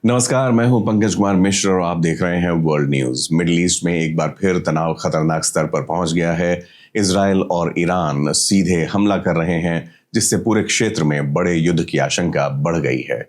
नमस्कार, मैं हूं पंकज कुमार मिश्र और आप देख रहे हैं वर्ल्ड न्यूज। मिडिल ईस्ट में एक बार फिर तनाव खतरनाक स्तर पर पहुंच गया है। इजराइल और ईरान सीधे हमला कर रहे हैं, जिससे पूरे क्षेत्र में बड़े युद्ध की आशंका बढ़ गई है।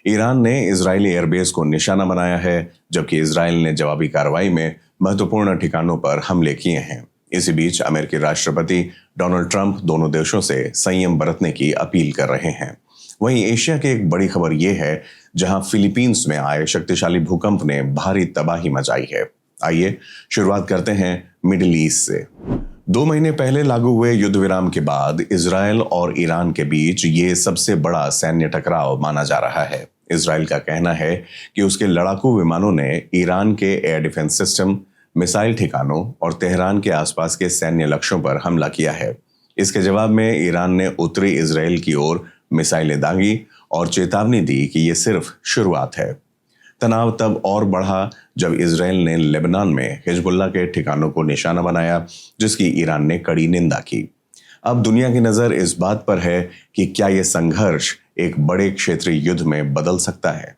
ईरान ने इजरायली एयरबेस को निशाना बनाया है, जबकि इजराइल ने जवाबी कार्रवाई में महत्वपूर्ण ठिकानों पर हमले किए हैं। इसी बीच अमेरिकी राष्ट्रपति डोनाल्ड ट्रंप दोनों देशों से संयम बरतने की अपील कर रहे हैं। वहीं एशिया की एक बड़ी खबर यह है, जहां फिलीपींस में आए शक्तिशाली भूकंप ने भारी तबाही मचाई है। आइए शुरुआत करते हैं मिडिल ईस्ट से। 2 महीने पहले लागू हुए युद्ध विराम के बाद इजराइल और ईरान के बीच ये सबसे बड़ा सैन्य टकराव माना जा रहा है। इजराइल का कहना है कि उसके लड़ाकू विमानों ने ईरान के एयर डिफेंस सिस्टम, मिसाइल ठिकानों और तेहरान के आसपास के सैन्य लक्ष्यों पर हमला किया है। इसके जवाब में ईरान ने उत्तरी इजराइल की ओर मिसाइलें दागी और चेतावनी दी कि यह सिर्फ शुरुआत है। तनाव तब और बढ़ा जब इजराइल ने लेबनान में हिजबुल्लाह के ठिकानों को निशाना बनाया, जिसकी ईरान ने कड़ी निंदा की। अब दुनिया की नजर इस बात पर है कि क्या यह संघर्ष एक बड़े क्षेत्रीय युद्ध में बदल सकता है।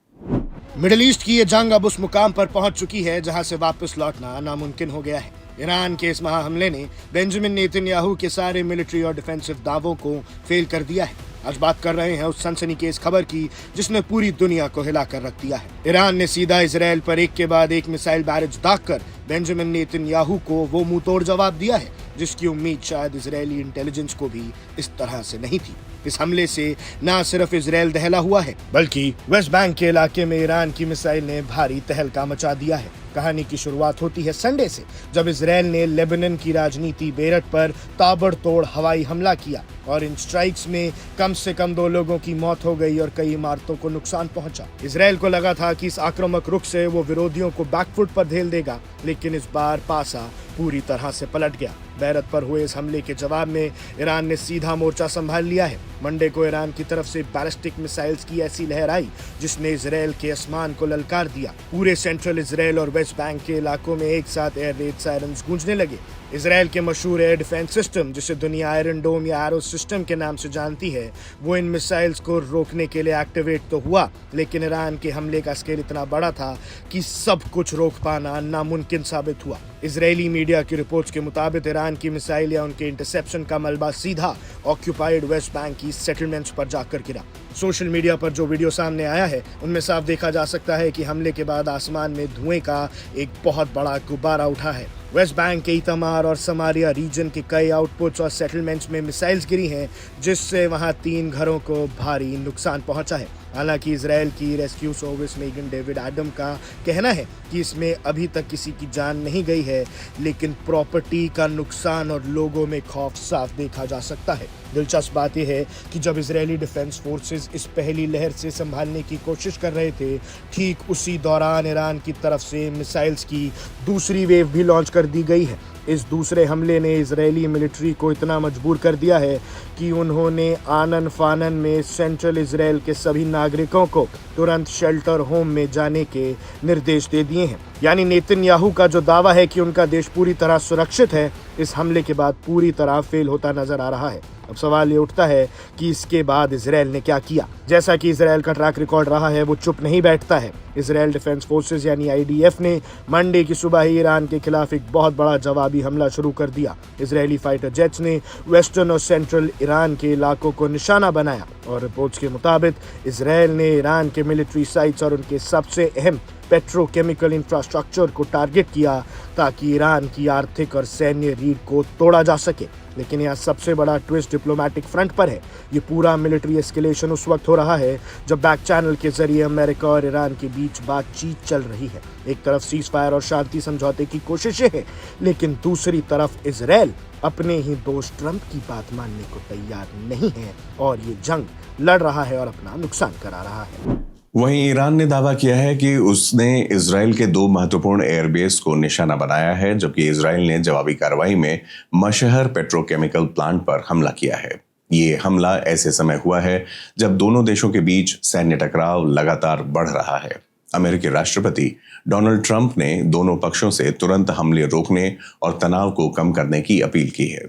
मिडिल ईस्ट की ये जंग अब उस मुकाम पर पहुंच चुकी है जहां से वापस लौटना नामुमकिन हो गया है। ईरान के इस महा हमले ने बेंजामिन नेतन्याहू के सारे मिलिट्री और डिफेंसिव दावों को फेल कर दिया है। आज बात कर रहे हैं उस सनसनीखेज खबर की जिसने पूरी दुनिया को हिला कर रख दिया है। ईरान ने सीधा इजराइल पर एक के बाद एक मिसाइल बैरेज दागकर बेंजामिन नेतन्याहू को वो मुंह तोड़ जवाब दिया है, जिसकी उम्मीद शायद इजरायली इंटेलिजेंस को भी इस तरह से नहीं थी। इस हमले से न सिर्फ इजराइल दहला हुआ है, बल्कि वेस्ट बैंक के इलाके में ईरान की मिसाइल ने भारी तहलका मचा दिया है। कहानी की शुरुआत होती है संडे से, जब इजराइल ने लेबनान की राजनीति बेरट पर ताबड़तोड़ हवाई हमला किया और इन स्ट्राइक्स में कम से कम 2 लोगों की मौत हो गई और कई इमारतों को नुकसान पहुंचा। इजराइल को लगा था कि इस आक्रामक रुख से वो विरोधियों को बैकफुट पर धकेल देगा, लेकिन इस बार पासा पूरी तरह से पलट गया। बेरत पर हुए इस हमले के जवाब में ईरान ने सीधा मोर्चा संभाल लिया है। मंडे को ईरान की तरफ से बैलिस्टिक मिसाइल्स की ऐसी लहर आई जिसने इजराइल के आसमान को ललकार दिया। पूरे सेंट्रल इजराइल और वेस्ट बैंक के इलाकों में एक साथ एयर रेड सायरन्स गूंजने लगे। इजराइल के मशहूर एयर डिफेंस सिस्टम, जिसे दुनिया आयरन डोम या एरो सिस्टम के नाम से जानती है, वो इन मिसाइल्स को रोकने के लिए एक्टिवेट तो हुआ, लेकिन ईरान के हमले का स्केल इतना बड़ा था कि सब कुछ रोक पाना नामुमकिन साबित हुआ। इजरायली मीडिया की रिपोर्ट्स के मुताबिक ईरान की मिसाइल या उनके इंटरसेप्शन का मलबा सीधा ऑक्यूपाइड वेस्ट बैंक की सेटलमेंट्स पर जाकर गिरा। सोशल मीडिया पर जो वीडियो सामने आया है उनमें साफ देखा जा सकता है कि हमले के बाद आसमान में धुएं का एक बहुत बड़ा गुब्बारा उठा है। वेस्ट बैंक के इतमार और समारिया रीजन के कई आउटपुट्स और सेटलमेंट्स में मिसाइल्स गिरी हैं, जिससे वहां 3 घरों को भारी नुकसान पहुंचा है। हालांकि इजराइल की rescue service Megan David Adam का कहना है कि इसमें अभी तक किसी की जान नहीं गई है, लेकिन प्रॉपर्टी का नुकसान और लोगों में खौफ साफ देखा जा सकता है। दिलचस्प बात यह है कि जब इजरायली डिफेंस फोर्सेस इस पहली लहर से संभालने की कोशिश कर रहे थे, ठीक उसी दौरान ईरान की तरफ से मिसाइल्स की दूसरी वेव भी लॉन्च कर दी गई है। इस दूसरे हमले ने इजरायली मिलिट्री को इतना मजबूर कर दिया है कि उन्होंने आनन फानन में सेंट्रल इजराइल के सभी नागरिकों को तुरंत शेल्टर होम में जाने के निर्देश दे दिए हैं। यानी नेतन्याहू का जो दावा है कि उनका देश पूरी तरह सुरक्षित है, इस हमले के बाद पूरी तरह फेल होता नजर आ रहा है। अब सवाल ये उठता है कि इसके बाद इजराइल ने क्या किया। जैसा कि इजराइल का ट्रैक रिकॉर्ड रहा है, वो चुप नहीं बैठता है। इजराइल डिफेंस फोर्सेस यानी IDF ने मंडे की सुबह ही ईरान के खिलाफ एक बहुत बड़ा जवाबी हमला शुरू कर दिया। इजरायली फाइटर जेट्स ने वेस्टर्न और सेंट्रल ईरान के इलाकों को निशाना बनाया और रिपोर्ट्स के मुताबिक इजराइल ने ईरान के मिलिट्री साइट्स और उनके सबसे अहम पेट्रोकेमिकल इंफ्रास्ट्रक्चर को टारगेट किया, ताकि ईरान की आर्थिक और सैन्य रीढ़ को तोड़ा जा सके। लेकिन यहाँ सबसे बड़ा ट्विस्ट डिप्लोमेटिक फ्रंट पर है। ये पूरा मिलिट्री एस्केलेशन उस वक्त हो रहा है जब बैक चैनल के जरिए अमेरिका और ईरान के बीच बातचीत चल रही है। एक तरफ सीज फायर और शांति समझौते की कोशिशें हैं, लेकिन दूसरी तरफ इजराइल अपने ही दोस्त ट्रंप की बात मानने को तैयार नहीं है और ये जंग लड़ रहा है और अपना नुकसान करा रहा है। वहीं ईरान ने दावा किया है कि उसने इजराइल के 2 महत्वपूर्ण एयरबेस को निशाना बनाया है, जबकि इजराइल ने जवाबी कार्रवाई में मशहर पेट्रोकेमिकल प्लांट पर हमला किया है। ये हमला ऐसे समय हुआ है जब दोनों देशों के बीच सैन्य टकराव लगातार बढ़ रहा है। अमेरिकी राष्ट्रपति डोनाल्ड ट्रंप ने दोनों पक्षों से तुरंत हमले रोकने और तनाव को कम करने की अपील की है।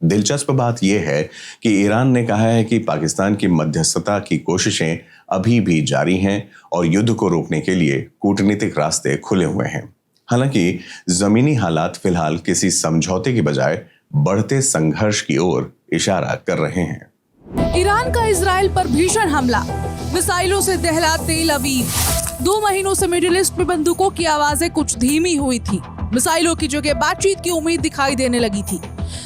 दिलचस्प बात यह है कि ईरान ने कहा है कि पाकिस्तान की मध्यस्थता की कोशिशें अभी भी जारी हैं और युद्ध को रोकने के लिए कूटनीतिक रास्ते खुले हुए हैं। हालांकि जमीनी हालात फिलहाल किसी समझौते की बजाय बढ़ते संघर्ष की ओर इशारा कर रहे हैं। ईरान का इजराइल पर भीषण हमला, मिसाइलों से दहला तेल अवीव। 2 महीनों से मिडिल ईस्ट में बंदूकों की आवाजें कुछ धीमी हुई थी। मिसाइलों की जगह बातचीत की उम्मीद दिखाई देने लगी थी।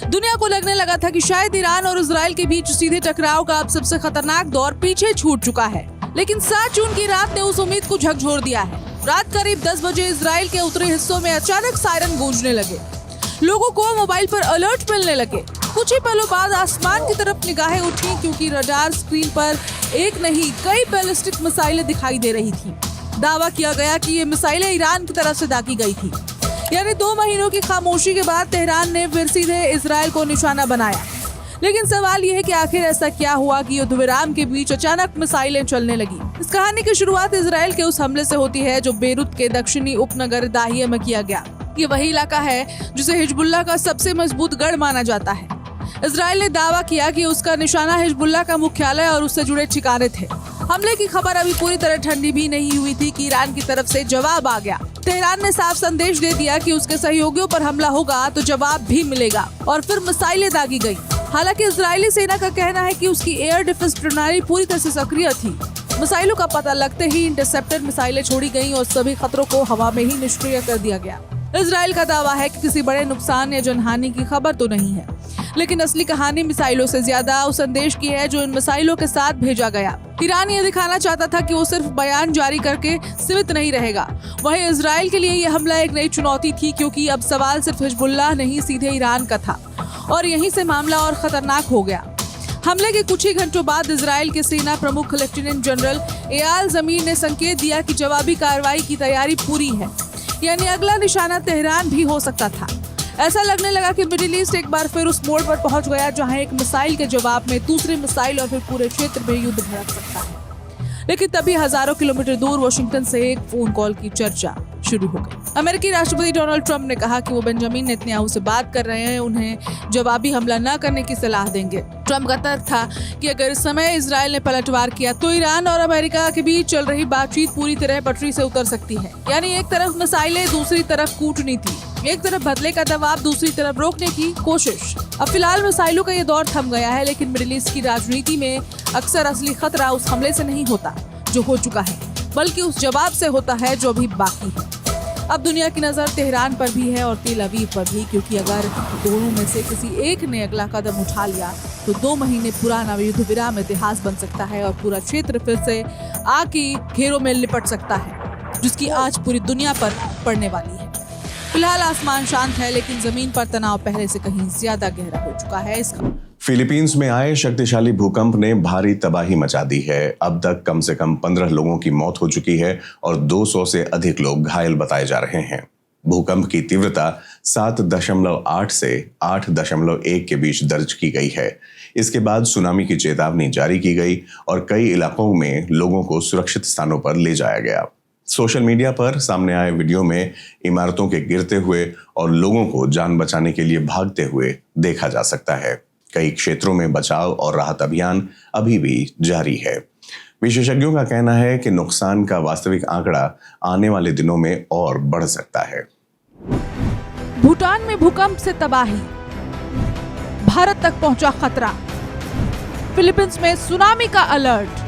दुनिया को लगने लगा था कि शायद ईरान और इजराइल के बीच सीधे टकराव का अब सबसे खतरनाक दौर पीछे छूट चुका है। लेकिन 7 जून की रात ने उस उम्मीद को झकझोर दिया है। रात करीब 10 बजे इजराइल के उत्तरी हिस्सों में अचानक सायरन गूंजने लगे। लोगों को मोबाइल पर अलर्ट मिलने लगे। कुछ ही पलों बाद आसमान की तरफ निगाहें उठी, क्योंकि रडार स्क्रीन पर एक नहीं कई बैलिस्टिक मिसाइलें दिखाई दे रही थी। दावा किया गया कि ये मिसाइलें ईरान की तरफ से दागी गई थी। यानी 2 महीनों की खामोशी के बाद तेहरान ने फिर सीधे इजराइल को निशाना बनाया। लेकिन सवाल यह है कि आखिर ऐसा क्या हुआ कि युद्ध विराम के बीच अचानक मिसाइलें चलने लगी। इस कहानी की शुरुआत इजराइल के उस हमले से होती है जो बेरूत के दक्षिणी उपनगर दाहिया में किया गया। ये वही इलाका है जिसे हिजबुल्लाह का सबसे मजबूत गढ़ माना जाता है। इजराइल ने दावा किया कि उसका निशाना हिजबुल्लाह का मुख्यालय और उससे जुड़े ठिकाने थे। हमले की खबर अभी पूरी तरह ठंडी भी नहीं हुई थी कि ईरान की तरफ से जवाब आ गया। तेहरान ने साफ संदेश दे दिया कि उसके सहयोगियों पर हमला होगा तो जवाब भी मिलेगा, और फिर मिसाइलें दागी गई। हालांकि इजरायली सेना का कहना है कि उसकी एयर डिफेंस प्रणाली पूरी तरह से सक्रिय थी। मिसाइलों का पता लगते ही इंटरसेप्टर मिसाइलें छोड़ी गईं और सभी खतरों को हवा में ही निष्क्रिय कर दिया गया। इजराइल का दावा है कि किसी बड़े नुकसान या जनहानि की खबर तो नहीं है, लेकिन असली कहानी मिसाइलों से ज्यादा उस संदेश की है जो इन मिसाइलों के साथ भेजा गया। ईरान ये दिखाना चाहता था कि वो सिर्फ बयान जारी करके सीमित नहीं रहेगा। वहीं इजराइल के लिए ये हमला एक नई चुनौती थी, क्योंकि अब सवाल सिर्फ हिजबुल्लाह नहीं सीधे ईरान का था, और यहीं से मामला और खतरनाक हो गया। हमले के कुछ ही घंटों बाद इजराइल के सेना प्रमुख लेफ्टिनेंट जनरल एयाल जमीर ने संकेत दिया कि जवाबी कार्रवाई की तैयारी पूरी है। यानी अगला निशाना तेहरान भी हो सकता था। ऐसा लगने लगा कि मिडिल ईस्ट एक बार फिर उस मोड़ पर पहुंच गया जहां एक मिसाइल के जवाब में दूसरी मिसाइल और फिर पूरे क्षेत्र में युद्ध भड़क सकता है। लेकिन तभी हजारों किलोमीटर दूर वाशिंगटन से एक फोन कॉल की चर्चा शुरू हो गई। अमेरिकी राष्ट्रपति डोनाल्ड ट्रंप ने कहा कि वो बेंजामिन नेतन्याहू से बात कर रहे हैं, उन्हें जवाबी हमला न करने की सलाह देंगे। ट्रंप का तर्क था कि अगर इस समय इजराइल ने पलटवार किया तो ईरान और अमेरिका के बीच चल रही बातचीत पूरी तरह पटरी से उतर सकती है। यानी एक तरफ मिसाइलें, दूसरी तरफ कूटनीति, एक तरफ बदले का दबाव, दूसरी तरफ रोकने की कोशिश। अब फिलहाल मिसाइलों का ये दौर थम गया है, लेकिन मिडिल ईस्ट की राजनीति में अक्सर असली खतरा उस हमले से नहीं होता जो हो चुका है, बल्कि उस जवाब से होता है जो अभी बाकी है। अब दुनिया की नजर तेहरान पर भी है और तेल अवीव पर भी, क्योंकि अगर दोनों में से किसी एक ने अगला कदम उठा लिया तो 2 महीने पुराना युद्ध विराम इतिहास बन सकता है और पूरा क्षेत्र फिर से आग की घेरों में लिपट सकता है, जिसकी आज पूरी दुनिया पर पड़ने वाली है। फिलहाल आसमान शांत है, लेकिन जमीन पर तनाव पहले से कहीं ज्यादा गहरा हो चुका है। इसका फिलीपींस में आए शक्तिशाली भूकंप ने भारी तबाही मचा दी है। अब तक कम से कम 15 लोगों की मौत हो चुकी है और 200 से अधिक लोग घायल बताए जा रहे हैं। भूकंप की तीव्रता 7.8 से 8.1 के बीच दर्ज की गई है। इसके बाद सुनामी की चेतावनी जारी की गई और कई इलाकों में लोगों को सुरक्षित स्थानों पर ले जाया गया। सोशल मीडिया पर सामने आए वीडियो में इमारतों के गिरते हुए और लोगों को जान बचाने के लिए भागते हुए देखा जा सकता है। कई क्षेत्रों में बचाव और राहत अभियान अभी भी जारी है। विशेषज्ञों का कहना है कि नुकसान का वास्तविक आंकड़ा आने वाले दिनों में और बढ़ सकता है। भूटान में भूकंप से तबाही, भारत तक पहुंचा खतरा। फिलीपींस में सुनामी का अलर्ट।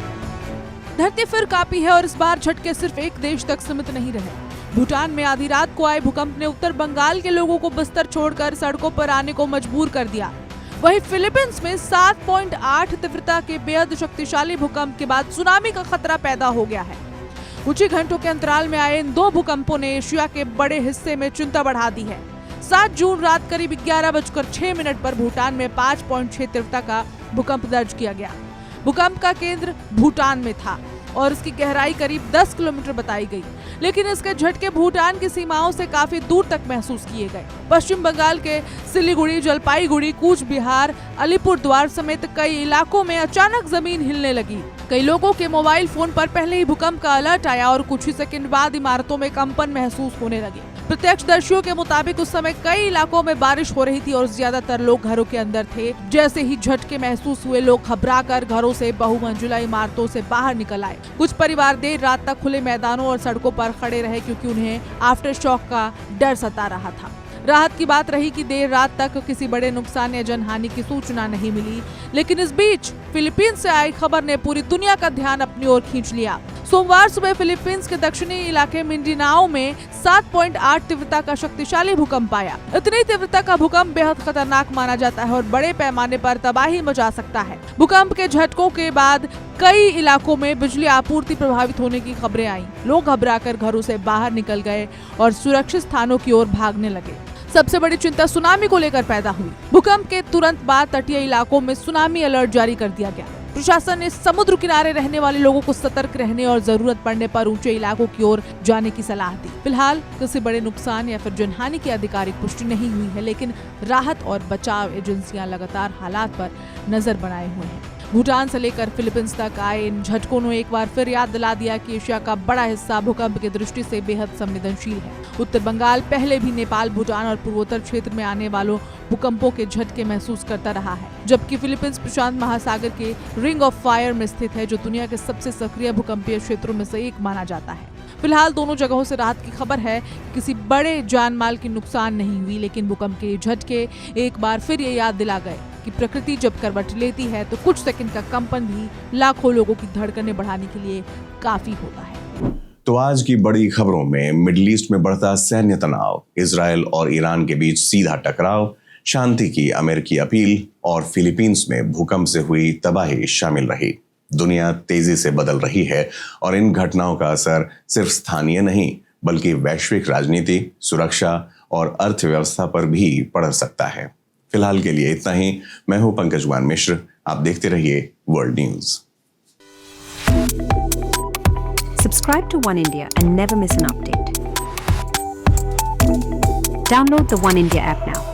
धरती फिर कांपी है और इस बार झटके सिर्फ एक देश तक सीमित नहीं रहे। भूटान में आधी रात को आए भूकंप ने उत्तर बंगाल के लोगों को बिस्तर छोड़कर सड़कों पर आने को मजबूर कर दिया। वहीं फिलीपींस में 7.8 तीव्रता के बेहद शक्तिशाली भूकंप के बाद सुनामी का खतरा पैदा हो गया है। कुछ ही घंटों के अंतराल में आए इन 2 भूकंपों ने एशिया के बड़े हिस्से में चिंता बढ़ा दी है। 7 जून रात करीब 11:06 पर भूटान में 5.6 तीव्रता का भूकंप दर्ज किया गया। भूकंप का केंद्र भूटान में था और इसकी गहराई करीब 10 किलोमीटर बताई गई, लेकिन इसके झटके भूटान की सीमाओं से काफी दूर तक महसूस किए गए। पश्चिम बंगाल के सिलीगुड़ी, जलपाईगुड़ी, कूच बिहार, अलीपुरद्वार समेत कई इलाकों में अचानक जमीन हिलने लगी। कई लोगों के मोबाइल फोन पर पहले ही भूकंप का अलर्ट आया और कुछ ही सेकंड बाद इमारतों में कंपन महसूस होने लगे। प्रत्यक्षदर्शियों के मुताबिक उस समय कई इलाकों में बारिश हो रही थी और ज्यादातर लोग घरों के अंदर थे। जैसे ही झटके महसूस हुए, लोग घबराकर घरों से बहुमंजिला इमारतों से बाहर निकल आए। कुछ परिवार देर रात तक खुले मैदानों और सड़कों पर खड़े रहे क्योंकि उन्हें आफ्टर शॉक का डर सता रहा था। राहत की बात रही कि देर रात तक किसी बड़े नुकसान या जनहानि की सूचना नहीं मिली, लेकिन इस बीच फिलीपींस से आई खबर ने पूरी दुनिया का ध्यान अपनी ओर खींच लिया। सोमवार सुबह फिलीपींस के दक्षिणी इलाके मिंडानाओ में 7.8 तीव्रता का शक्तिशाली भूकंप आया। इतनी तीव्रता का भूकंप बेहद खतरनाक माना जाता है और बड़े पैमाने पर तबाही मचा सकता है। भूकंप के झटकों के बाद कई इलाकों में बिजली आपूर्ति प्रभावित होने की खबरें आई। लोग घबराकर घरों से बाहर निकल गए और सुरक्षित स्थानों की ओर भागने लगे। सबसे बड़ी चिंता सुनामी को लेकर पैदा हुई। भूकंप के तुरंत बाद तटीय इलाकों में सुनामी अलर्ट जारी कर दिया गया। प्रशासन ने समुद्र किनारे रहने वाले लोगों को सतर्क रहने और जरूरत पड़ने पर ऊंचे इलाकों की ओर जाने की सलाह दी। फिलहाल किसी बड़े नुकसान या फिर जनहानि की आधिकारिक पुष्टि नहीं हुई है, लेकिन राहत और बचाव एजेंसियां लगातार हालात पर नजर बनाए हुए हैं। भूटान से लेकर फिलीपींस तक आए इन झटकों ने एक बार फिर याद दिला दिया कि एशिया का बड़ा हिस्सा भूकंप की दृष्टि से बेहद संवेदनशील है। उत्तर बंगाल पहले भी नेपाल, भूटान और पूर्वोत्तर क्षेत्र में आने वालों भूकंपों के झटके महसूस करता रहा है, जबकि फिलीपींस प्रशांत महासागर के रिंग ऑफ फायर में स्थित है, जो दुनिया के सबसे सक्रिय भूकंपीय क्षेत्रों में से एक माना जाता है। फिलहाल दोनों जगहों से राहत की खबर है। किसी बड़े जान माल की नुकसान नहीं हुई, लेकिन भूकंप के झटके एक बार फिर ये याद दिला गए कि प्रकृति जब करवट लेती है तो कुछ सेकंड का कंपन भी लाखों लोगों की धड़कनें बढ़ाने के लिए काफी होता है। तो आज की बड़ी खबरों में मिडिल ईस्ट में बढ़ता सैन्य तनाव, इजराइल और ईरान के बीच सीधा टकराव, शांति की अमेरिकी अपील और फिलीपींस में भूकंप से हुई तबाही शामिल रही। दुनिया तेजी से बदल रही है और इन घटनाओं का असर सिर्फ स्थानीय नहीं बल्कि वैश्विक राजनीति, सुरक्षा और अर्थव्यवस्था पर भी पड़ सकता है। फिलहाल के लिए इतना ही। मैं हूं पंकज कुमार मिश्र। आप देखते रहिए world news. Subscribe to One India and never miss an update. Download the One India app now.